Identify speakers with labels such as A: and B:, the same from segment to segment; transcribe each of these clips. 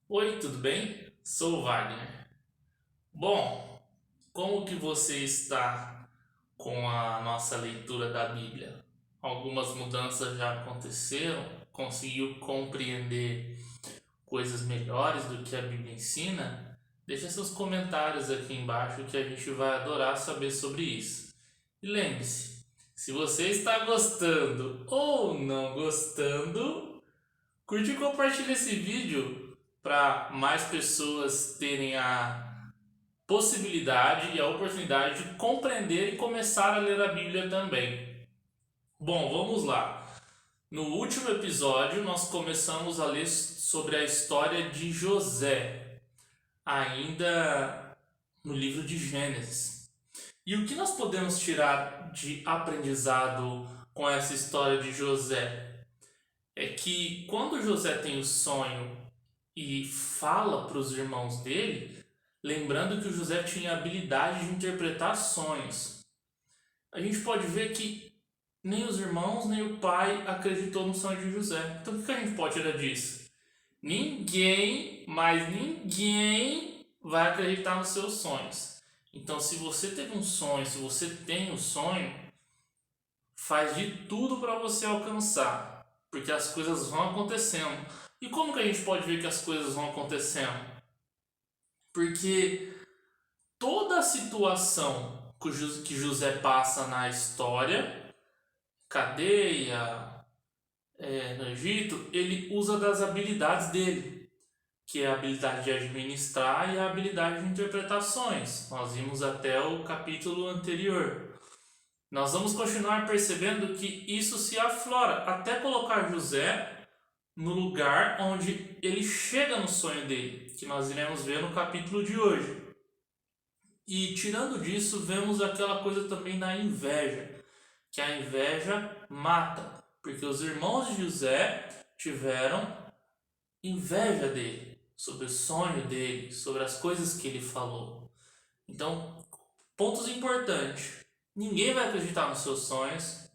A: Oi, tudo bem? Sou o Wagner. Bom, como que você está com a nossa leitura da Bíblia? Algumas mudanças já aconteceram? Conseguiu compreender coisas melhores do que a Bíblia ensina? Deixa seus comentários aqui embaixo que a gente vai adorar saber sobre isso. E lembre-se, se você está gostando ou não gostando, curte e compartilhe esse vídeo para mais pessoas terem a possibilidade e a oportunidade de compreender e começar a ler a Bíblia também. Bom, vamos lá. No último episódio, nós começamos a ler sobre a história de José, ainda no livro de Gênesis. E o que nós podemos tirar de aprendizado com essa história de José? É que quando José tem o sonho e fala para os irmãos dele, lembrando que o José tinha a habilidade de interpretar sonhos, a gente pode ver que nem os irmãos nem o pai acreditou no sonho de José. Então o que a gente pode tirar disso? Ninguém, mas ninguém vai acreditar nos seus sonhos. Então, se você teve um sonho, se você tem um sonho, faz de tudo para você alcançar, porque as coisas vão acontecendo. E como que a gente pode ver que as coisas vão acontecendo? Porque toda a situação que José passa na história, cadeia, no Egito, ele usa das habilidades dele, que é a habilidade de administrar e a habilidade de interpretações. Nós vimos até o capítulo anterior. Nós vamos continuar percebendo que isso se aflora até colocar José no lugar onde ele chega no sonho dele, que nós iremos ver no capítulo de hoje. E tirando disso, vemos aquela coisa também da inveja, que a inveja mata, porque os irmãos de José tiveram inveja dele, sobre o sonho dele, sobre as coisas que ele falou. Então, pontos importantes. Ninguém vai acreditar nos seus sonhos.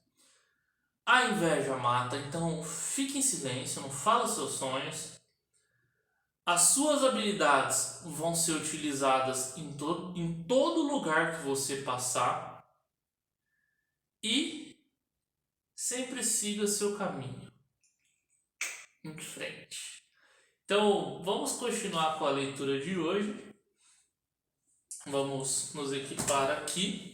A: A inveja mata, então fique em silêncio, não fala os seus sonhos. As suas habilidades vão ser utilizadas em todo lugar que você passar. E sempre siga seu caminho em frente. Então, vamos continuar com a leitura de hoje. Vamos nos equipar aqui.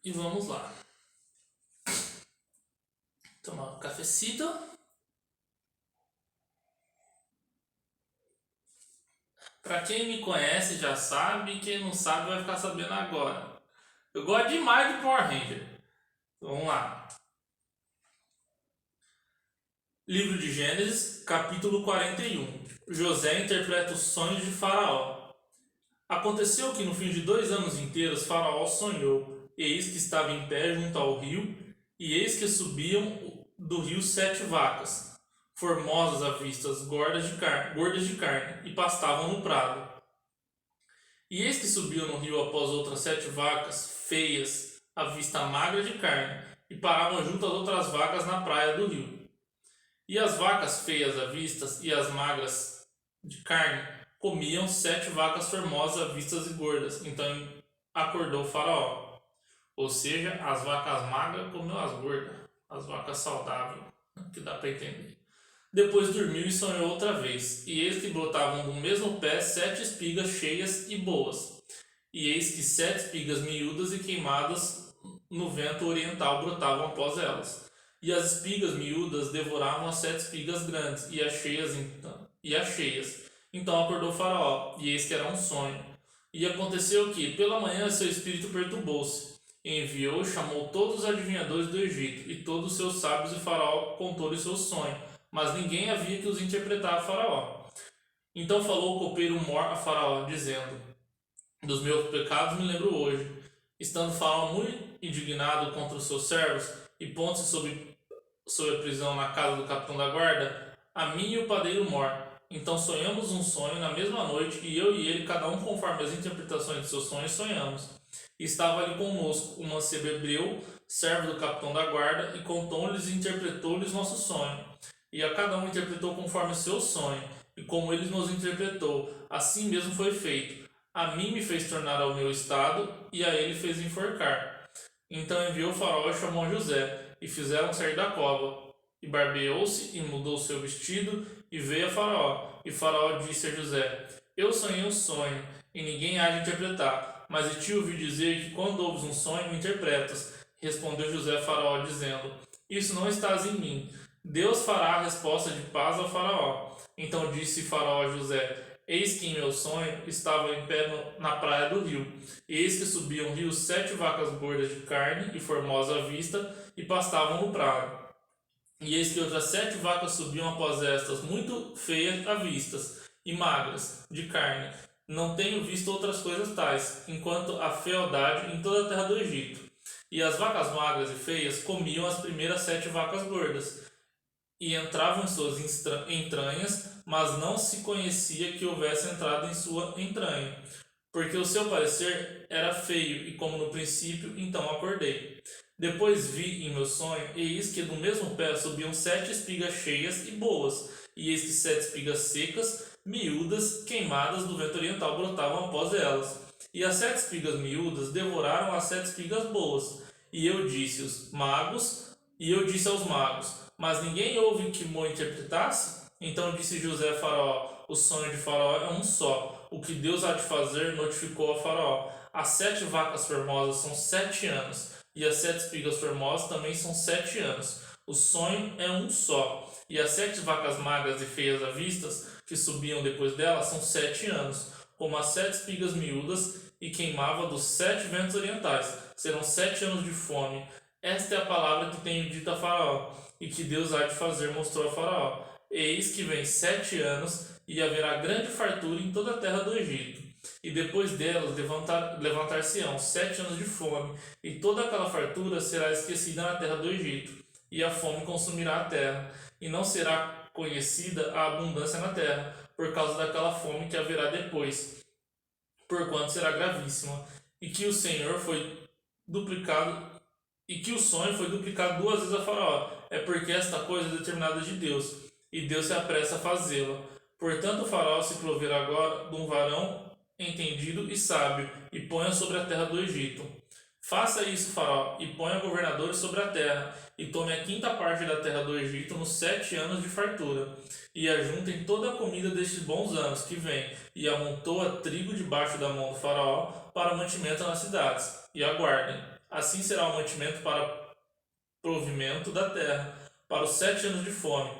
A: E vamos lá. Tomar um cafecito. Para quem me conhece já sabe, quem não sabe vai ficar sabendo agora. Eu gosto demais de Power Ranger. Vamos lá. Livro de Gênesis, capítulo 41. José interpreta os sonhos de Faraó. Aconteceu que no fim de 2 anos inteiros Faraó sonhou, eis que estava em pé junto ao rio, e eis que subiam do rio 7 vacas, formosas à vista, gordas de carne, e pastavam no prado. E eis que subiam no rio após outras 7 vacas, feias, à vista magra de carne, e paravam junto às outras vacas na praia do rio. E as vacas feias à vista e as magras de carne comiam 7 vacas formosas à vista e gordas. Então acordou o Faraó. Ou seja, as vacas magras comeu as gordas, as vacas saudáveis, que dá para entender. Depois dormiu e sonhou outra vez. E eis que brotavam do mesmo pé 7 espigas cheias e boas. E eis que 7 espigas miúdas e queimadas no vento oriental brotavam após elas. E as espigas miúdas devoravam as 7 espigas grandes, e as cheias. Então acordou o Faraó, e eis que era um sonho. E aconteceu que, pela manhã, seu espírito perturbou-se. Enviou e chamou todos os adivinhadores do Egito, e todos os seus sábios, e Faraó contou-lhe seu sonho. Mas ninguém havia que os interpretar a Faraó. Então falou o copeiro Mor a Faraó, dizendo: dos meus pecados me lembro hoje. Estando Faraó muito indignado contra os seus servos, e pondo-se sob a prisão na casa do capitão da guarda, a mim e o padeiro Mor. Então sonhamos um sonho na mesma noite, e eu e ele, cada um conforme as interpretações de seus sonhos, sonhamos. E estava ali conosco um mancebo hebreu, servo do capitão da guarda, e contou-lhes e interpretou-lhes nosso sonho. E a cada um interpretou conforme o seu sonho, e como ele nos interpretou, assim mesmo foi feito. A mim me fez tornar ao meu estado, e a ele fez enforcar. Então enviou o faraó e chamou José, e fizeram sair da cova. E barbeou-se, e mudou seu vestido, e veio a faraó. E faraó disse a José: Eu sonhei um sonho, e ninguém há de interpretar. Mas de ti ouvi dizer que quando ouves um sonho, o interpretas. Respondeu José a faraó, dizendo: Isso não estás em mim. Deus fará a resposta de paz ao faraó. Então disse faraó a José: Eis que em meu sonho estava em pé na praia do rio. E eis que subiam do rio 7 vacas gordas de carne e formosas à vista, e pastavam no prado. E eis que outras 7 vacas subiam após estas, muito feias à vistas, e magras, de carne. Não tenho visto outras coisas tais, enquanto a fealdade em toda a terra do Egito. E as vacas magras e feias comiam as primeiras 7 vacas gordas, e entravam em suas entranhas, mas não se conhecia que houvesse entrado em sua entranha, porque o seu parecer era feio, e como no princípio, então acordei. Depois vi em meu sonho, e eis que do mesmo pé subiam 7 espigas cheias e boas, e eis que 7 espigas secas, miúdas, queimadas do vento oriental brotavam após elas. E as 7 espigas miúdas devoraram as 7 espigas boas. E eu disse aos magos, mas ninguém houve que mo interpretasse? Então disse José a faraó: O sonho de faraó é um só. O que Deus há de fazer notificou a faraó. As 7 vacas formosas são 7 anos, e as 7 espigas formosas também são 7 anos. O sonho é um só. E as 7 vacas magras e feias à vistas, que subiam depois delas, são 7 anos, como as 7 espigas miúdas, e queimava dos 7 ventos orientais. Serão 7 anos de fome. Esta é a palavra que tenho dito a faraó, e que Deus há de fazer, mostrou a faraó. Eis que vem 7 anos, e haverá grande fartura em toda a terra do Egito. E depois delas levantar-se-ão 7 anos de fome, e toda aquela fartura será esquecida na terra do Egito, e a fome consumirá a terra, e não será conhecida a abundância na terra, por causa daquela fome que haverá depois, porquanto será gravíssima, e que o sonho foi duplicado 2 vezes a faraó. É porque esta coisa é determinada de Deus, e Deus se apressa a fazê-la. Portanto o faraó se proverá agora de um varão entendido e sábio, e ponha sobre a terra do Egito. Faça isso, faraó, e ponha governadores sobre a terra, e tome a 5ª parte da terra do Egito nos 7 anos de fartura, e ajuntem toda a comida destes bons anos que vêm, e amontoa trigo debaixo da mão do faraó para mantimento nas cidades, e aguardem. Assim será o mantimento para provimento da terra, para os 7 anos de fome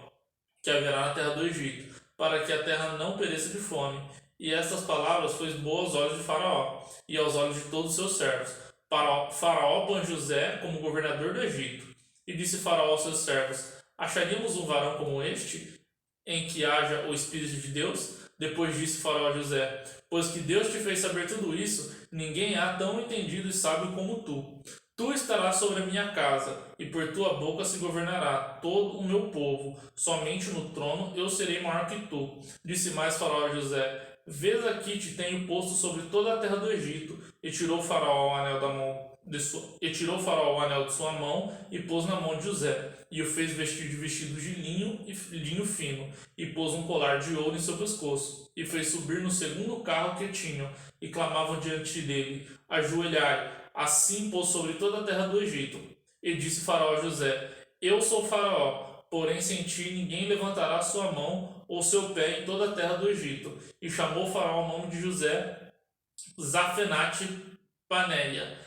A: que haverá na terra do Egito, para que a terra não pereça de fome. E estas palavras foi boas aos olhos de Faraó, e aos olhos de todos os seus servos. Faraó põe José como governador do Egito. E disse Faraó aos seus servos: Acharíamos um varão como este, em que haja o Espírito de Deus? Depois disse Faraó a José: Pois que Deus te fez saber tudo isso, ninguém há tão entendido e sábio como tu. Tu estarás sobre a minha casa, e por tua boca se governará todo o meu povo. Somente no trono eu serei maior que tu. Disse mais Faraó a José: Vês aqui te tenho posto sobre toda a terra do Egito. E tirou Faraó o anel o anel de sua mão e pôs na mão de José, e o fez vestir de vestido de linho fino, e pôs um colar de ouro em seu pescoço, e fez subir no 2º carro que tinham, e clamavam diante dele: Ajoelhai. Assim pôs sobre toda a terra do Egito. E disse Faraó a José: Eu sou Faraó, porém sem ti ninguém levantará sua mão ou seu pé em toda a terra do Egito. E chamou Faraó o nome de José Zafenate Paneia,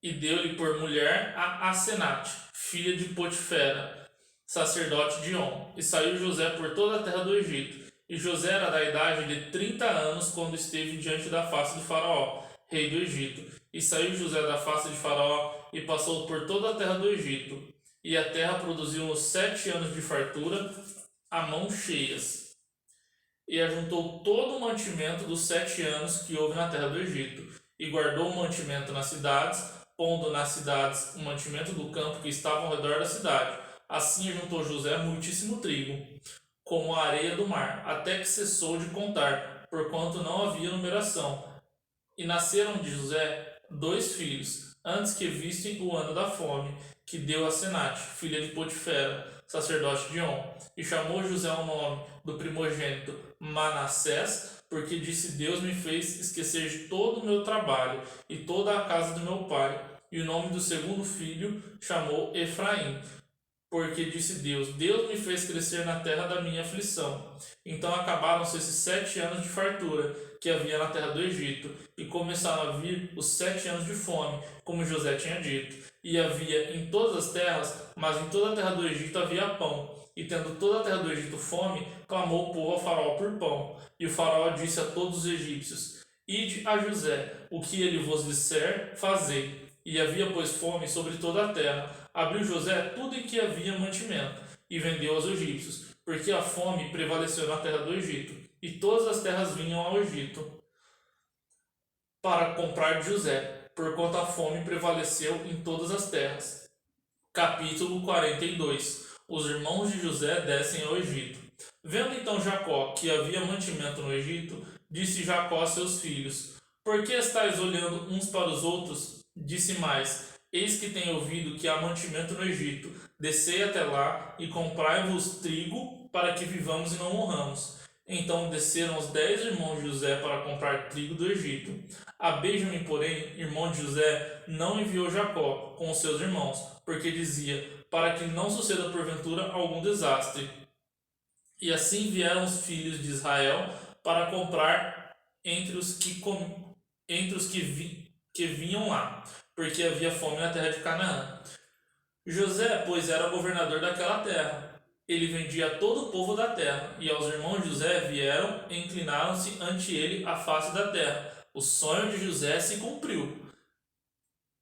A: e deu-lhe por mulher a Asenate, filha de Potifera, sacerdote de On. E saiu José por toda a terra do Egito. E José era da idade de 30 anos quando esteve diante da face de Faraó, rei do Egito. E saiu José da face de Faraó e passou por toda a terra do Egito. E a terra produziu nos 7 anos de fartura a mãos cheias. E ajuntou todo o mantimento dos 7 anos que houve na terra do Egito, e guardou o mantimento nas cidades, pondo nas cidades o mantimento do campo que estava ao redor da cidade. Assim ajuntou José muitíssimo trigo, como a areia do mar, até que cessou de contar, porquanto não havia numeração. E nasceram de José 2 filhos, antes que vistem o ano da fome, que deu a Senate, filha de Potifera, sacerdote de On, e chamou José o nome do primogênito Manassés, porque disse: Deus me fez esquecer de todo o meu trabalho e toda a casa do meu pai. E o nome do segundo filho chamou Efraim, porque disse Deus me fez crescer na terra da minha aflição. Então acabaram-se esses 7 anos de fartura que havia na terra do Egito, e começaram a vir os 7 anos de fome, como José tinha dito. E havia em todas as terras, mas em toda a terra do Egito havia pão. E tendo toda a terra do Egito fome, clamou o povo ao faraó por pão. E o faraó disse a todos os egípcios: Ide a José, o que ele vos disser, fazei. E havia, pois, fome sobre toda a terra. Abriu José tudo em que havia mantimento, e vendeu aos egípcios, porque a fome prevaleceu na terra do Egito, e todas as terras vinham ao Egito para comprar de José, porquanto a fome prevaleceu em todas as terras. Capítulo 42. Os irmãos de José descem ao Egito. Vendo então Jacó que havia mantimento no Egito, disse Jacó a seus filhos: Por que estáis olhando uns para os outros? Disse mais: Eis que tenho ouvido que há mantimento no Egito. Descei até lá e comprai-vos trigo, para que vivamos e não morramos. Então desceram os 10 irmãos de José para comprar trigo do Egito. A Benjamim, porém, irmão de José, não enviou Jacó com os seus irmãos, porque dizia: para que não suceda porventura algum desastre. E assim vieram os filhos de Israel para comprar entre os que vinham lá, porque havia fome na terra de Canaã. José, pois, era governador daquela terra. Ele vendia a todo o povo da terra, e aos irmãos de José vieram e inclinaram-se ante ele a face da terra. O sonho de José se cumpriu.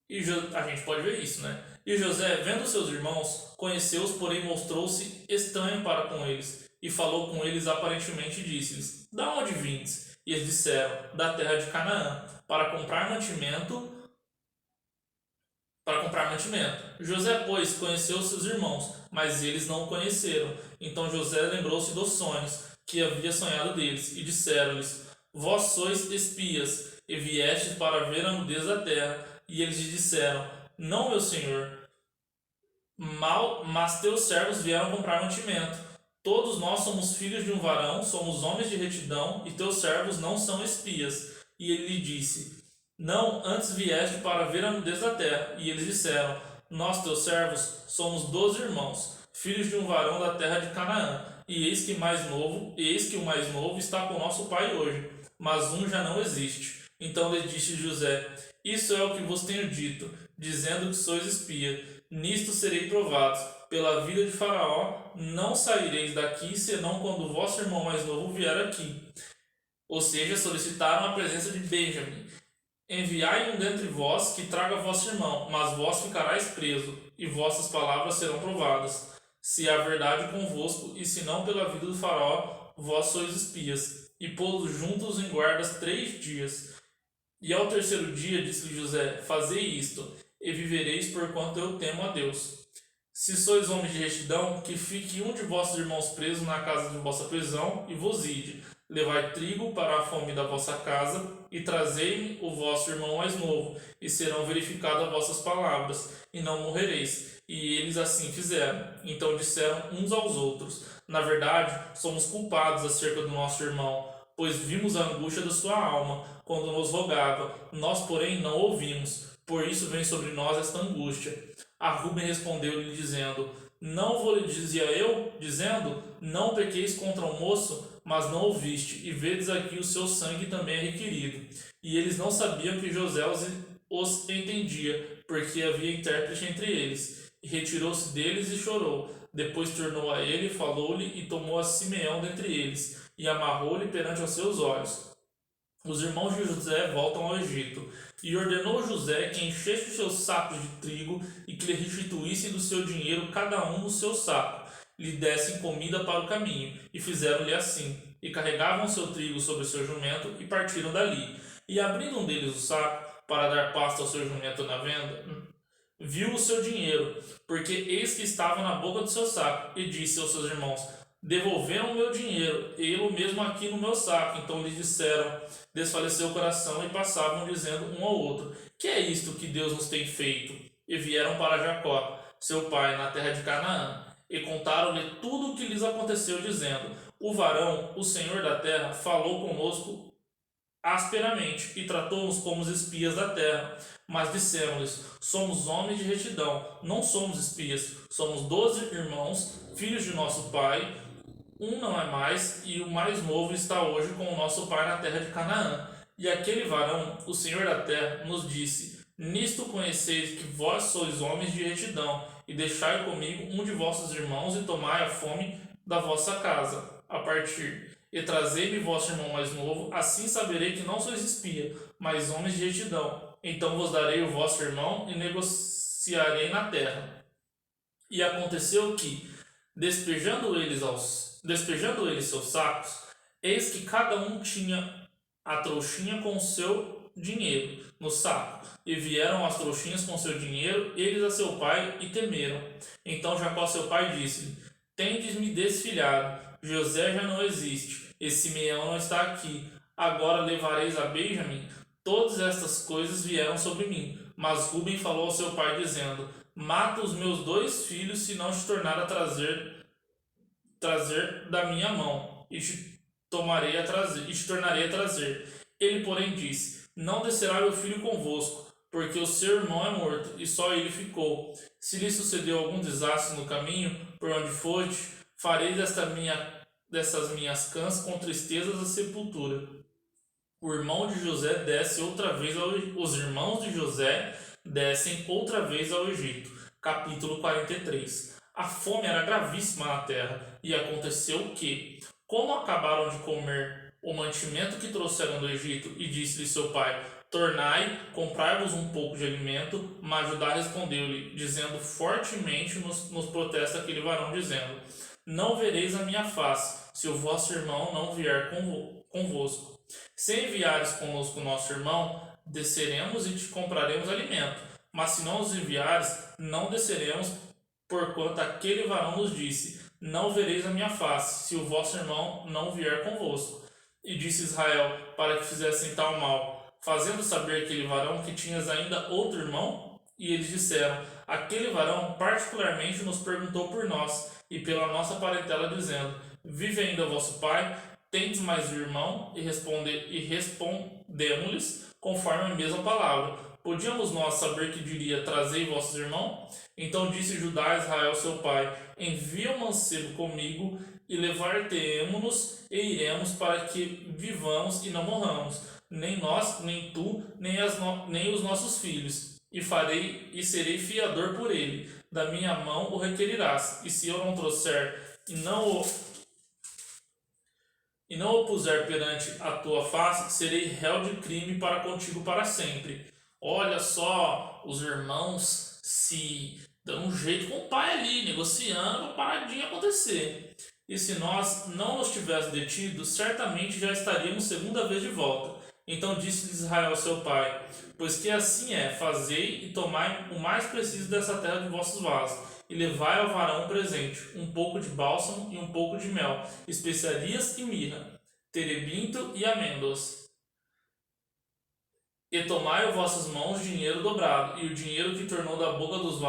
A: E a gente pode ver isso, né? E José, vendo seus irmãos, conheceu-os, porém mostrou-se estranho para com eles, e falou com eles aparentemente, e disse-lhes: Da onde vindes? E eles disseram: Da terra de Canaã, para comprar mantimento. José, pois, conheceu seus irmãos, mas eles não o conheceram. Então José lembrou-se dos sonhos que havia sonhado deles, e disseram-lhes: Vós sois espias, e viestes para ver a nudez da terra. E eles lhe disseram: Não, meu senhor, mas teus servos vieram comprar mantimento. Todos nós somos filhos de um varão, somos homens de retidão, e teus servos não são espias. E ele lhe disse: Não, antes vieste para ver a nudez da terra. E eles disseram: Nós, teus servos, somos 12 irmãos, filhos de um varão da terra de Canaã. E eis que o mais novo está com nosso pai hoje, mas um já não existe. Então lhe disse José: Isso é o que vos tenho dito, dizendo que sois espia. Nisto serei provados. Pela vida de Faraó, não saireis daqui, senão quando o vosso irmão mais novo vier aqui. Ou seja, solicitaram a presença de Benjamim. Enviai um dentre vós que traga vosso irmão, mas vós ficarais preso, e vossas palavras serão provadas, se há verdade convosco, e se não pela vida do Faraó, vós sois espias. E pô-los juntos em guardas 3 dias. E ao terceiro dia disse-lhe José: Fazei isto, e vivereis porquanto eu temo a Deus. Se sois homens de retidão, que fique um de vossos irmãos preso na casa de vossa prisão, e vos ide. Levai trigo para a fome da vossa casa, e trazei-me o vosso irmão mais novo, e serão verificadas vossas palavras, e não morrereis. E eles assim fizeram. Então disseram uns aos outros: Na verdade, somos culpados acerca do nosso irmão, pois vimos a angústia da sua alma, quando nos rogava. Nós, porém, não ouvimos. Por isso vem sobre nós esta angústia. A Ruben respondeu-lhe, dizendo: Não vou lhe dizia eu, dizendo: Não pequeis contra o moço, mas não ouviste, e vedes aqui o seu sangue também é requerido. E eles não sabiam que José os entendia, porque havia intérprete entre eles. E retirou-se deles e chorou. Depois tornou a ele, falou-lhe, e tomou a Simeão dentre eles, e amarrou-lhe perante os seus olhos. Os irmãos de José voltam ao Egito. E ordenou José que enchesse os seus sacos de trigo e que lhe restituíssem do seu dinheiro cada um no seu saco, lhe dessem comida para o caminho. E fizeram-lhe assim. E carregavam o seu trigo sobre o seu jumento e partiram dali. E abrindo um deles o saco para dar pasto ao seu jumento na venda, viu o seu dinheiro, porque eis que estava na boca do seu saco, e disse aos seus irmãos: devolveram o meu dinheiro, ele mesmo aqui no meu saco. Então lhes disseram, desfaleceu o coração e passavam dizendo um ao outro, que é isto que Deus nos tem feito? E vieram para Jacó, seu pai, na terra de Canaã, e contaram-lhe tudo o que lhes aconteceu, dizendo, o varão, o Senhor da terra, falou conosco asperamente e tratou-nos como os espias da terra. Mas dissemos-lhes, somos homens de retidão, não somos espias, somos 12 irmãos, filhos de nosso pai, um não é mais, e o mais novo está hoje com o nosso pai na terra de Canaã. E aquele varão, o Senhor da terra, nos disse, nisto conheceis que vós sois homens de retidão, e deixai comigo um de vossos irmãos e tomai a fome da vossa casa, a partir. E trazei-me vosso irmão mais novo, assim saberei que não sois espia, mas homens de retidão. Então vos darei o vosso irmão e negociarei na terra. E aconteceu que, despejando eles seus sacos, eis que cada um tinha a trouxinha com o seu dinheiro no saco. E vieram as trouxinhas com seu dinheiro, eles a seu pai, e temeram. Então Jacó seu pai disse-lhe, tendes-me desfilhado, José já não existe, e Simeão não está aqui. Agora levareis a Benjamim. Todas estas coisas vieram sobre mim. Mas Ruben falou ao seu pai, dizendo, mata os meus 2 filhos, se não te tornar a trazer da minha mão, e te tornarei a trazer. Ele, porém, disse, não descerá meu filho convosco, porque o seu irmão é morto, e só ele ficou. Se lhe sucedeu algum desastre no caminho, por onde foste, farei dessas minhas cãs com tristezas a sepultura. Os irmãos de José descem outra vez ao Egito. Capítulo 43. A fome era gravíssima na terra, e aconteceu que, como acabaram de comer o mantimento que trouxeram do Egito, e disse-lhe seu pai, tornai, comprai-vos um pouco de alimento, mas Judá respondeu-lhe, dizendo fortemente, nos protesta aquele varão, dizendo, não vereis a minha face, se o vosso irmão não vier convosco. Se enviares conosco nosso irmão, desceremos e te compraremos alimento, mas se não os enviares, não desceremos, porquanto aquele varão nos disse, não vereis a minha face, se o vosso irmão não vier convosco. E disse Israel, para que fizessem tal mal, fazendo saber aquele varão que tinhas ainda outro irmão? E eles disseram, aquele varão particularmente nos perguntou por nós, e pela nossa parentela, dizendo, vive ainda vosso pai? Tendes mais um irmão? E respondemos-lhes conforme a mesma palavra. Podíamos nós saber que diria, trazei vossos irmãos? Então disse Judá a Israel seu pai, envia o mancebo comigo, e levar-te-emos e iremos para que vivamos e não morramos, nem nós, nem tu, nem os nossos filhos. E serei fiador por ele, da minha mão o requerirás, e se eu não trouxer e não o puser perante a tua face, serei réu de crime para contigo para sempre. Olha só, os irmãos se dão um jeito com o pai ali, negociando para a paradinha acontecer. E se nós não nos tivéssemos detido, certamente já estaríamos segunda vez de volta. Então disse Israel seu pai, pois que assim é, fazei e tomai o mais preciso dessa terra de vossos vasos, e levai ao varão um presente, um pouco de bálsamo e um pouco de mel, especiarias e mirra, terebinto e amêndoas. E tomai em vossas mãos dinheiro dobrado, e o dinheiro que tornou da boca dos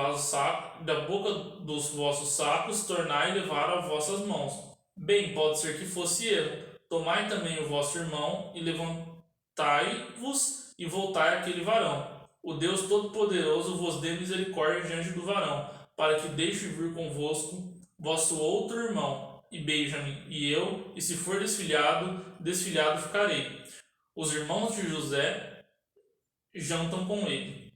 A: vossos sacos, tornai e levar às vossas mãos. Bem, pode ser que fosse erro. Tomai também o vosso irmão, e levantai-vos, e voltai àquele varão. O Deus Todo-Poderoso vos dê misericórdia diante do varão, para que deixe vir convosco vosso outro irmão, e Benjamim, e eu, e se for desfilhado ficarei. Os irmãos de José jantam com ele.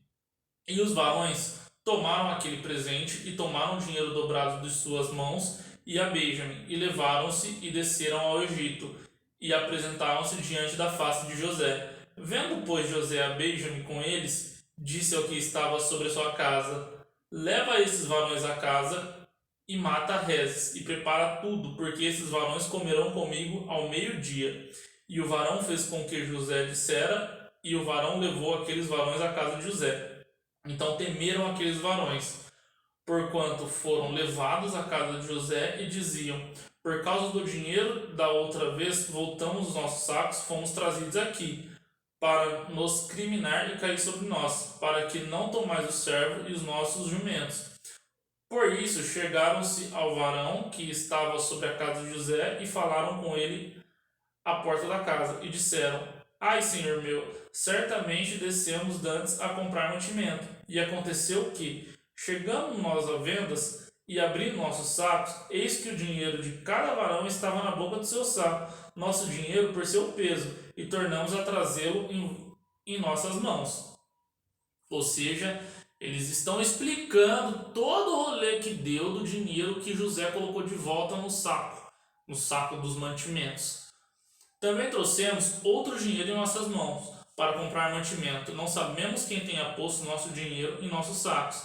A: E os varões tomaram aquele presente e tomaram o dinheiro dobrado de suas mãos e a Benjamim, e levaram-se e desceram ao Egito, e apresentaram-se diante da face de José. Vendo, pois, José a Benjamim com eles, disse ao que estava sobre a sua casa, leva esses varões à casa e mata Rezes, e prepara tudo, porque esses varões comerão comigo ao meio-dia. E o varão fez com que José dissera, e o varão levou aqueles varões à casa de José. Então temeram aqueles varões. porquanto foram levados à casa de José e diziam: por causa do dinheiro da outra vez, voltamos os nossos sacos, fomos trazidos aqui, para nos criminar e cair sobre nós, para que não tomais o servo e os nossos jumentos. Por isso chegaram-se ao varão que estava sobre a casa de José e falaram com ele à porta da casa, e disseram: ai, senhor meu, certamente descemos dantes a comprar mantimento. E aconteceu que, chegando nós a vendas e abrindo nossos sacos, eis que o dinheiro de cada varão estava na boca do seu saco, nosso dinheiro por seu peso, e tornamos a trazê-lo em nossas mãos. Ou seja, eles estão explicando todo o rolê que deu do dinheiro que José colocou de volta no saco dos mantimentos. Também trouxemos outro dinheiro em nossas mãos, para comprar mantimento. Não sabemos quem tenha posto nosso dinheiro em nossos sacos.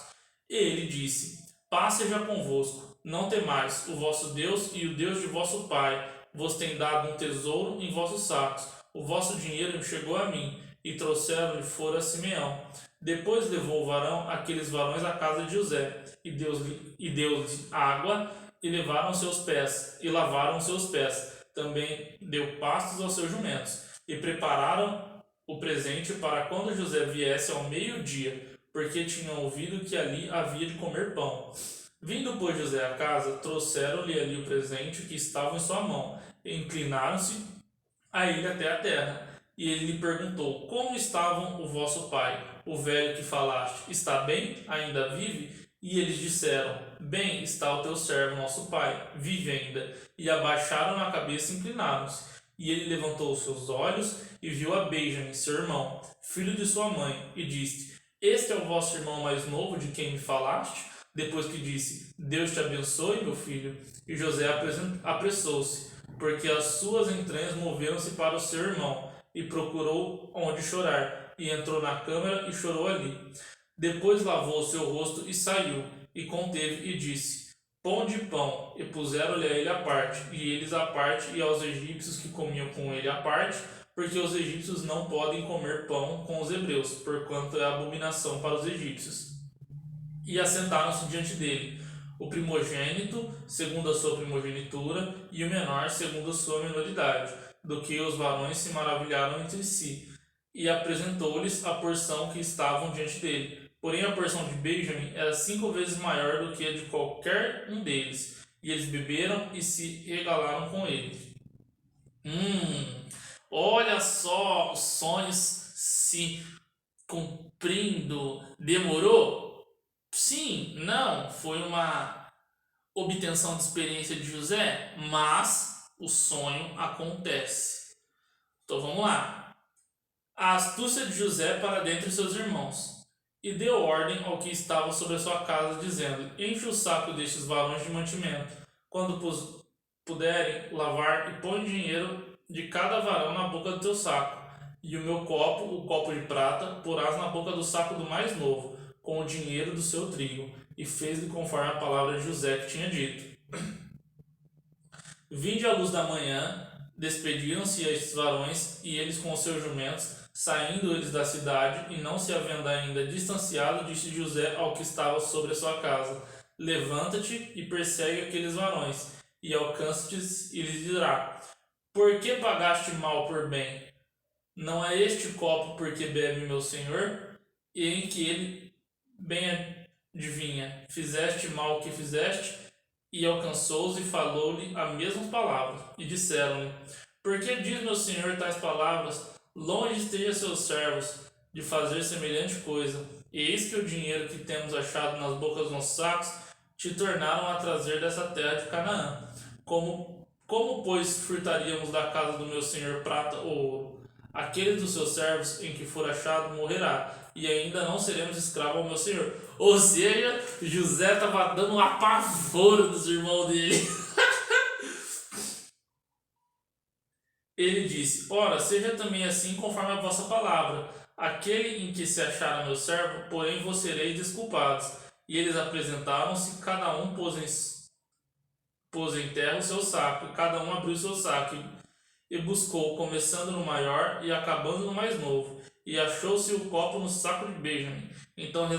A: E ele disse: paz seja convosco, não temais, o vosso Deus e o Deus de vosso pai vos tem dado um tesouro em vossos sacos. O vosso dinheiro chegou a mim, e trouxeram-lhe fora a Simeão. Depois levou o varão aqueles varões à casa de José, e deu-lhe água, e levaram seus pés, e lavaram seus pés. Também deu pastos aos seus jumentos, e prepararam o presente para quando José viesse ao meio-dia, porque tinham ouvido que ali havia de comer pão. Vindo, pois, José à casa, trouxeram-lhe ali o presente que estava em sua mão, e inclinaram-se a ele até a terra. E ele lhe perguntou: como estavam o vosso pai, o velho que falaste? Está bem? Ainda vive? E eles disseram: bem está o teu servo, nosso pai, vive ainda. E abaixaram a cabeça e inclinaram-se. E ele levantou os seus olhos e viu a Benjamim, seu irmão, filho de sua mãe, e disse: este é o vosso irmão mais novo de quem me falaste? Depois que disse: Deus te abençoe, meu filho. E José apressou-se, porque as suas entranhas moveram-se para o seu irmão, e procurou onde chorar, e entrou na câmara e chorou ali. Depois lavou o seu rosto e saiu, e conteve e disse: ponde pão, e puseram-lhe a ele à parte, e eles à parte, e aos egípcios que comiam com ele à parte, porque os egípcios não podem comer pão com os hebreus, porquanto é abominação para os egípcios. E assentaram-se diante dele, o primogênito, segundo a sua primogenitura, e o menor, segundo a sua menoridade, do que os varões se maravilharam entre si. E apresentou-lhes a porção que estavam diante dele. Porém, a porção de Benjamim era 5 vezes maior do que a de qualquer um deles. E eles beberam e se regalaram com ele. Olha só os sonhos se cumprindo. Demorou? Sim, não. Foi uma obtenção de experiência de José, mas o sonho acontece. Então vamos lá. A astúcia de José para dentre seus irmãos. E deu ordem ao que estava sobre a sua casa, dizendo: enche o saco destes varões de mantimento, quando puderem lavar, e põe dinheiro de cada varão na boca do teu saco. E o meu copo, o copo de prata, porás na boca do saco do mais novo, com o dinheiro do seu trigo. E fez-lhe conforme a palavra de José que tinha dito. Vinde à luz da manhã, despediram-se estes varões, e eles com os seus jumentos, saindo eles da cidade, e não se havendo ainda distanciado, disse José ao que estava sobre a sua casa: levanta-te e persegue aqueles varões, e alcança-te e lhes dirá: por que pagaste mal por bem? Não é este copo porque bebe meu senhor? E em que ele bem adivinha, fizeste mal o que fizeste? E alcançou-os e falou-lhe as mesmas palavras. E disseram-lhe: por que diz meu senhor tais palavras? Longe esteja seus servos de fazer semelhante coisa. E eis que o dinheiro que temos achado nas bocas dos nossos sacos te tornaram a trazer dessa terra de Canaã. Como, pois, furtaríamos da casa do meu senhor prata ou ouro? Aquele dos seus servos em que for achado morrerá, e ainda não seremos escravos ao meu senhor. Ou seja, José estava dando um apavoro dos irmãos dele. Ele disse: ora, seja também assim conforme a vossa palavra. Aquele em que se achara meu servo, porém vos sereis desculpados. E eles apresentaram-se, cada um pôs em terra o seu saco, e cada um abriu o seu saco, e buscou, começando no maior e acabando no mais novo. E achou-se o copo no saco de Benjamim. Então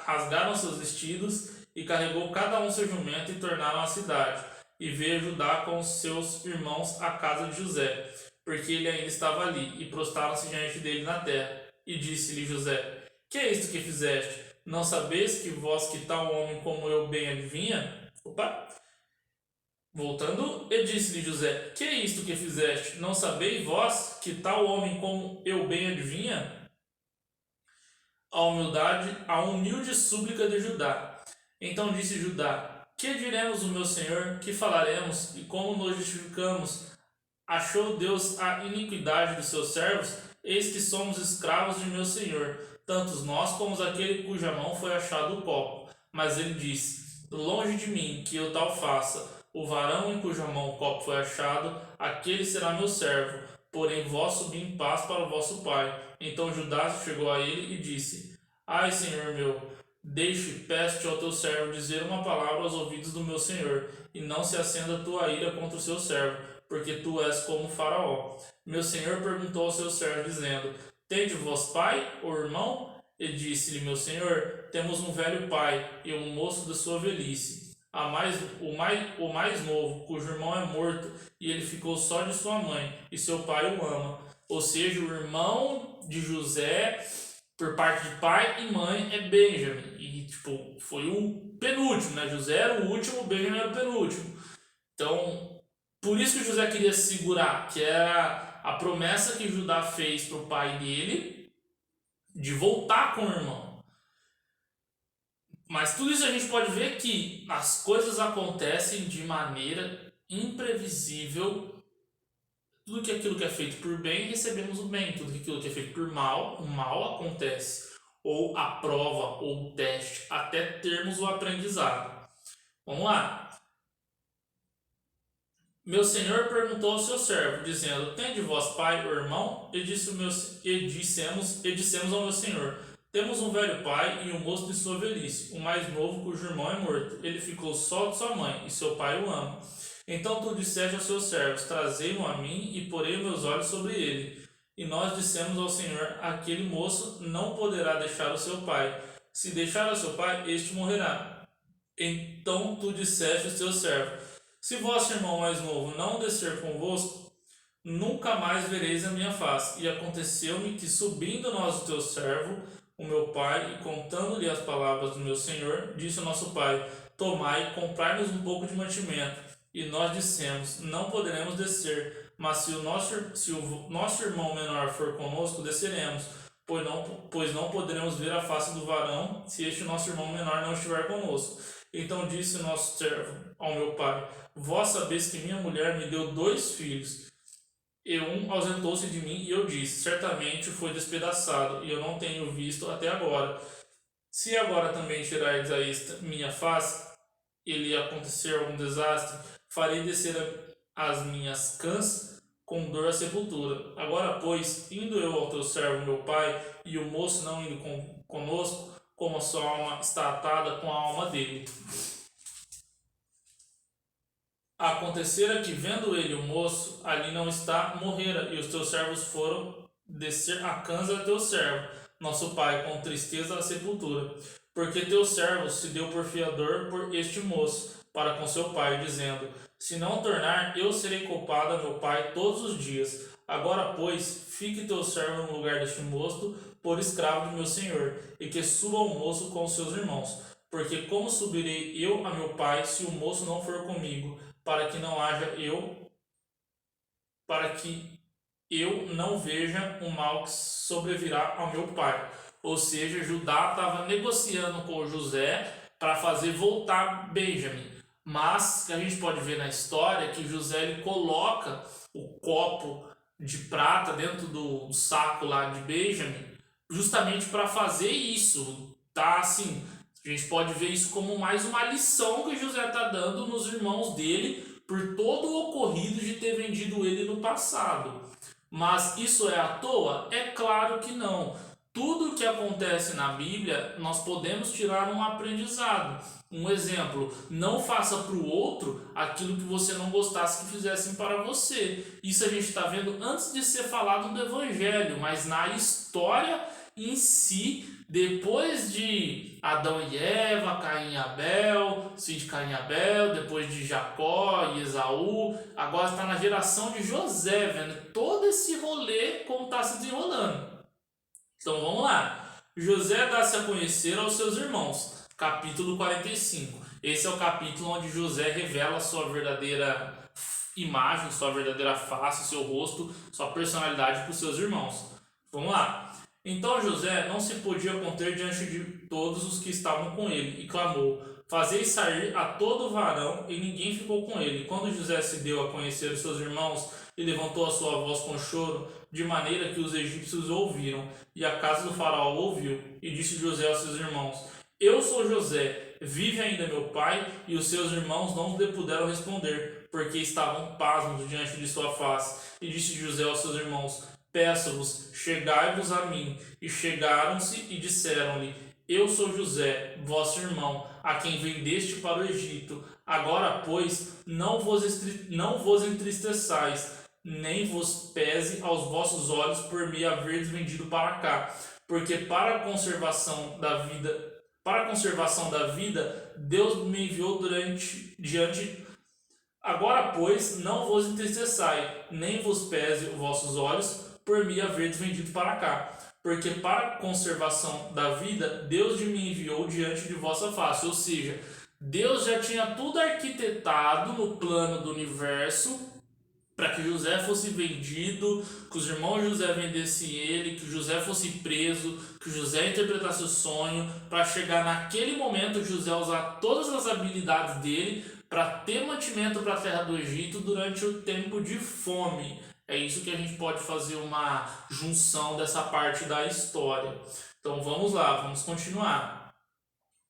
A: rasgaram seus vestidos, e carregou cada um seu jumento e tornaram à cidade. E veio Judá com os seus irmãos à casa de José, porque ele ainda estava ali, e prostraram-se diante dele na terra. E disse-lhe José: Que é isto que fizeste? Não sabeis que vós que tal homem como eu bem adivinha? Voltando, e disse-lhe José: Que é isto que fizeste? Não sabeis vós que tal homem como eu bem adivinha? A humilde súplica de Judá. Então disse Judá: Que diremos o meu senhor? Que falaremos? E como nos justificamos? Achou Deus a iniquidade dos seus servos? Eis que somos escravos de meu senhor, tanto nós como aquele cuja mão foi achado o copo. Mas ele disse: Longe de mim que eu tal faça. O varão em cuja mão o copo foi achado, aquele será meu servo. Porém vós subi em paz para o vosso pai. Então Judá chegou a ele e disse: Ai, senhor meu, peço-te ao teu servo dizer uma palavra aos ouvidos do meu senhor, e não se acenda a tua ira contra o seu servo, porque tu és como Faraó. Meu senhor perguntou ao seu servo, dizendo: Tende vós pai ou irmão? E disse-lhe meu senhor: Temos um velho pai e um moço de sua velhice. O mais novo, cujo irmão é morto, e ele ficou só de sua mãe, e seu pai o ama. Ou seja, o irmão de José, por parte de pai e mãe, é Benjamim. E foi o penúltimo, né? José era o último, Benjamim era o penúltimo. Então, por isso que José queria se segurar, que era a promessa que Judá fez para o pai dele de voltar com o irmão. Mas tudo isso a gente pode ver que as coisas acontecem de maneira imprevisível. Tudo que aquilo que é feito por bem, recebemos o bem. Tudo aquilo que é feito por mal, o mal acontece. Ou a prova, ou o teste, até termos o aprendizado. Vamos lá. Meu senhor perguntou ao seu servo, dizendo: Tende vós pai ou irmão? E dissemos ao meu senhor: Temos um velho pai e um moço de sua velhice, o mais novo cujo irmão é morto. Ele ficou só de sua mãe, e seu pai o ama. Então tu disseste aos seus servos: Trazei-mo a mim, e porei meus olhos sobre ele. E nós dissemos ao Senhor: Aquele moço não poderá deixar o seu pai. Se deixar o seu pai, este morrerá. Então tu disseste ao seu servo: Se vosso irmão mais novo não descer convosco, nunca mais vereis a minha face. E aconteceu-me que, subindo nós o teu servo, o meu pai, e contando-lhe as palavras do meu senhor, disse o nosso pai: Tomai, comprai-nos um pouco de mantimento. E nós dissemos: Não poderemos descer, mas se o nosso irmão menor for conosco, desceremos, pois não poderemos ver a face do varão, se este nosso irmão menor não estiver conosco. Então disse o nosso servo ao meu pai: Vós sabeis que minha mulher me deu 2 filhos, e um ausentou-se de mim, e eu disse: Certamente foi despedaçado, e eu não tenho visto até agora. Se agora também tirardes a esta minha face, e lhe acontecer algum desastre, farei descer as minhas cãs com dor à sepultura. Agora, pois, indo eu ao teu servo meu pai, e o moço não indo conosco, como a sua alma está atada com a alma dele. Acontecera que, vendo ele o moço, ali não está, morrera, e os teus servos foram descer a cãs a teu servo, nosso pai, com tristeza à sepultura. Porque teu servo se deu por fiador por este moço, para com seu pai, dizendo: Se não tornar, eu serei culpada a meu pai todos os dias. Agora, pois, fique teu servo no lugar deste moço, por escravo do meu senhor, e que suba o moço com os seus irmãos. Porque como subirei eu a meu pai, se o moço não for comigo, para que eu não veja o mal que sobrevirá ao meu pai. Ou seja, Judá estava negociando com José para fazer voltar Benjamim. Mas a gente pode ver na história que José ele coloca o copo de prata dentro do saco lá de Benjamim, justamente para fazer isso. Tá assim, a gente pode ver isso como mais uma lição que José está dando nos irmãos dele por todo o ocorrido de ter vendido ele no passado. Mas isso é à toa? É claro que não. Tudo que acontece na Bíblia, nós podemos tirar um aprendizado. Um exemplo: não faça para o outro aquilo que você não gostasse que fizessem para você. Isso a gente está vendo antes de ser falado do Evangelho, mas na história em si, depois de Adão e Eva, Caim e Abel, filho de Caim e Abel, depois de Jacó e Esaú, agora está na geração de José, vendo todo esse rolê como está se desenrolando. Então vamos lá. José dá-se a conhecer aos seus irmãos. Capítulo 45. Esse é o capítulo onde José revela sua verdadeira imagem, sua verdadeira face, seu rosto, sua personalidade para os seus irmãos. Vamos lá. Então José não se podia conter diante de todos os que estavam com ele, e clamou: fazei sair a todo varão, e ninguém ficou com ele. Quando José se deu a conhecer os seus irmãos, e levantou a sua voz com choro, de maneira que os egípcios ouviram, e a casa do faraó ouviu, e disse José aos seus irmãos: eu sou José, vive ainda meu pai? E os seus irmãos não lhe puderam responder, porque estavam pasmos diante de sua face. E disse José aos seus irmãos: peço-vos, chegai-vos a mim. E chegaram-se e disseram-lhe: eu sou José, vosso irmão, a quem vendeste para o Egito. Agora, pois, não vos entristeçais, nem vos pese aos vossos olhos por me haverdes vendido para cá, porque para a conservação da vida, Deus me enviou diante. Agora, pois, não vos entristeçai, nem vos pese os vossos olhos por me haverdes vendido para cá, porque para a conservação da vida, Deus me enviou diante de vossa face. Ou seja, Deus já tinha tudo arquitetado no plano do universo para que José fosse vendido, que os irmãos de José vendessem ele, que José fosse preso, que José interpretasse o sonho, para chegar naquele momento José usar todas as habilidades dele para ter mantimento para a terra do Egito durante o tempo de fome. É isso que a gente pode fazer uma junção dessa parte da história. Então vamos lá, vamos continuar.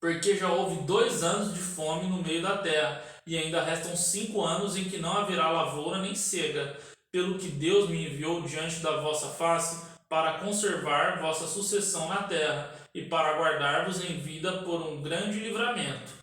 A: Porque já houve 2 anos de fome no meio da terra, e ainda restam 5 anos em que não haverá lavoura nem cega, pelo que Deus me enviou diante da vossa face para conservar vossa sucessão na terra, e para guardar-vos em vida por um grande livramento.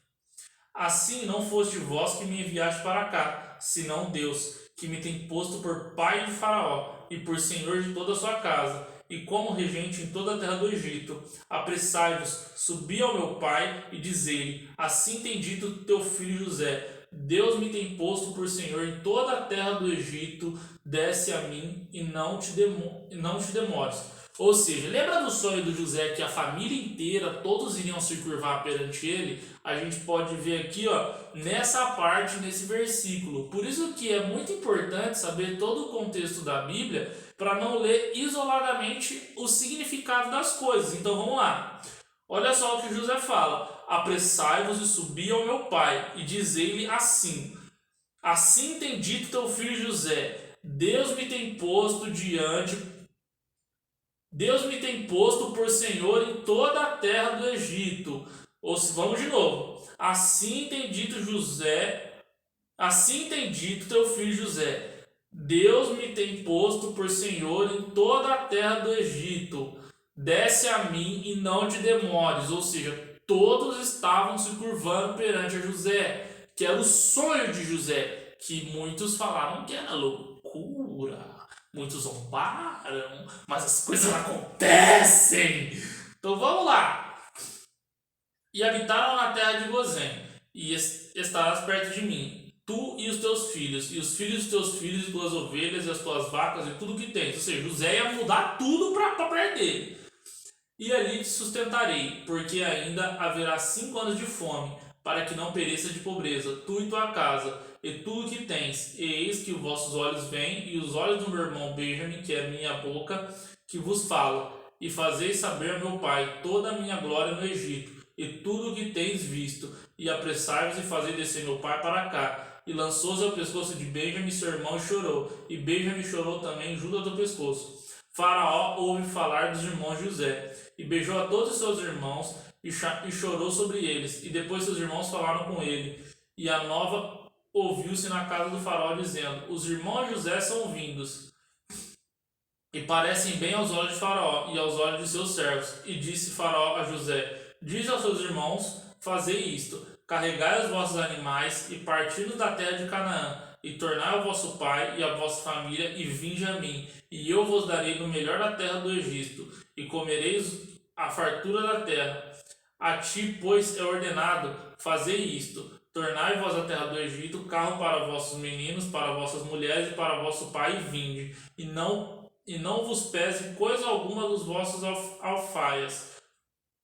A: Assim não foste vós que me enviaste para cá, senão Deus, que me tem posto por pai de Faraó, e por senhor de toda a sua casa, e como regente em toda a terra do Egito. Apressai-vos, subi ao meu pai, e dizei-lhe: assim tem dito teu filho José: Deus me tem posto por senhor em toda a terra do Egito, desce a mim e não te demores. Ou seja, lembra do sonho do José que a família inteira, todos iriam se curvar perante ele? A gente pode ver aqui, nessa parte, nesse versículo. Por isso que é muito importante saber todo o contexto da Bíblia, para não ler isoladamente o significado das coisas. Então vamos lá. Olha só o que José fala: apressai-vos e subi ao meu pai, e dizei-lhe assim: assim tem dito teu filho José: Deus me tem posto por senhor em toda a terra do Egito. Vamos de novo. Assim tem dito teu filho José: Deus me tem posto por senhor em toda a terra do Egito. Desce a mim e não te demores. Ou seja, todos estavam se curvando perante a José, que era o sonho de José, que muitos falaram que era loucura, muitos zombaram, mas as coisas acontecem. Então vamos lá. E habitaram na terra de Gozém, e estarás perto de mim, tu e os teus filhos, e os filhos dos teus filhos, e tuas ovelhas, e as tuas vacas, e tudo que tens. Ou seja, José ia mudar tudo para perto dele. E ali te sustentarei, porque ainda haverá 5 anos de fome, para que não pereça de pobreza, tu e tua casa, e tudo que tens. E eis que os vossos olhos veem, e os olhos do meu irmão Benjamim, que é minha boca, que vos fala. E fazeis saber, meu pai, toda a minha glória no Egito, e tudo o que tens visto. E apressai-vos e fazei descer meu pai para cá. E lançou-se ao pescoço de Benjamim, seu irmão, e chorou. E Benjamim chorou também junto ao pescoço. Faraó ouve falar dos irmãos de José, e beijou a todos os seus irmãos, e chorou sobre eles. E depois seus irmãos falaram com ele. E a nova ouviu-se na casa do faraó, dizendo: os irmãos de José são vindos, e parecem bem aos olhos de Faraó e aos olhos de seus servos. E disse Faraó a José: diz aos seus irmãos: fazei isto, carregai os vossos animais, e partindo da terra de Canaã, e tornai ao vosso pai e à vossa família, e vinde a mim, e eu vos darei do melhor da terra do Egito. e comereis a fartura da terra. A ti, pois, é ordenado fazer isto: tornai vós a terra do Egito carro para vossos meninos, para vossas mulheres e para vosso pai, e vinde, e não vos pese coisa alguma dos vossos alfaias,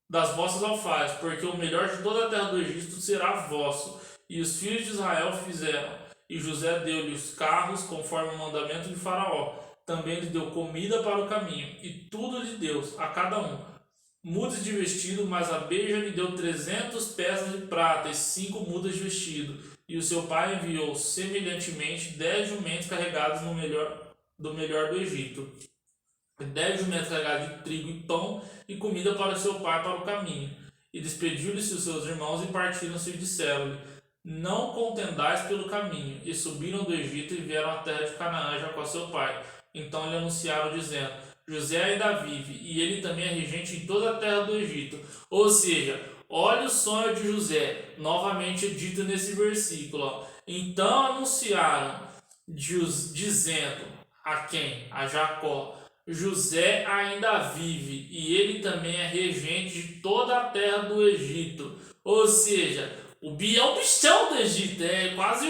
A: das vossas alfaias, porque o melhor de toda a terra do Egito será vosso. E os filhos de Israel fizeram, e José deu-lhe os carros, conforme o mandamento de Faraó. Também lhe deu comida para o caminho, e tudo lhe deu, a cada um, mudas de vestido, mas a beija lhe deu 300 peças de prata e 5 mudas de vestido. E o seu pai enviou, semelhantemente, 10 jumentos carregados do melhor do Egito. 10 jumentos carregados de trigo e pão e comida para seu pai para o caminho. E despediu-lhe-se os seus irmãos e partiram-se e disseram-lhe: não contendais pelo caminho. E subiram do Egito e vieram à terra de Canaã, Jacó seu pai. Então lhe anunciaram, dizendo: José ainda vive, e ele também é regente em toda a terra do Egito. Ou seja, olha o sonho de José, novamente dito nesse versículo. Ó. Então anunciaram, dizendo a quem? A Jacó: José ainda vive, e ele também é regente de toda a terra do Egito. Ou seja, o Bi é o bichão do Egito, é quase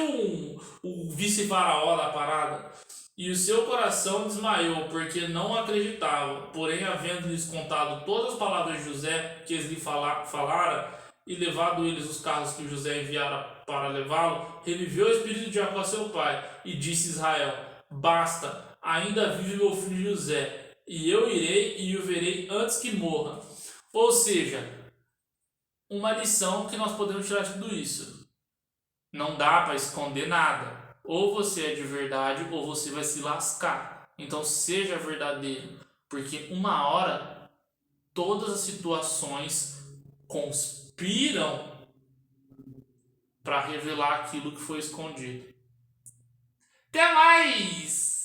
A: o vice-faraó da parada. E o seu coração desmaiou, porque não acreditava. Porém, havendo-lhes contado todas as palavras de José que eles lhe falara, e levado eles os carros que José enviara para levá-lo, reviveu o espírito de Jacó seu pai, e disse Israel: basta, ainda vive meu filho José, e eu irei e o verei antes que morra. Ou seja, uma lição que nós podemos tirar de tudo isso: não dá para esconder nada. Ou você é de verdade ou você vai se lascar. Então seja verdadeiro, porque uma hora todas as situações conspiram para revelar aquilo que foi escondido. Até mais!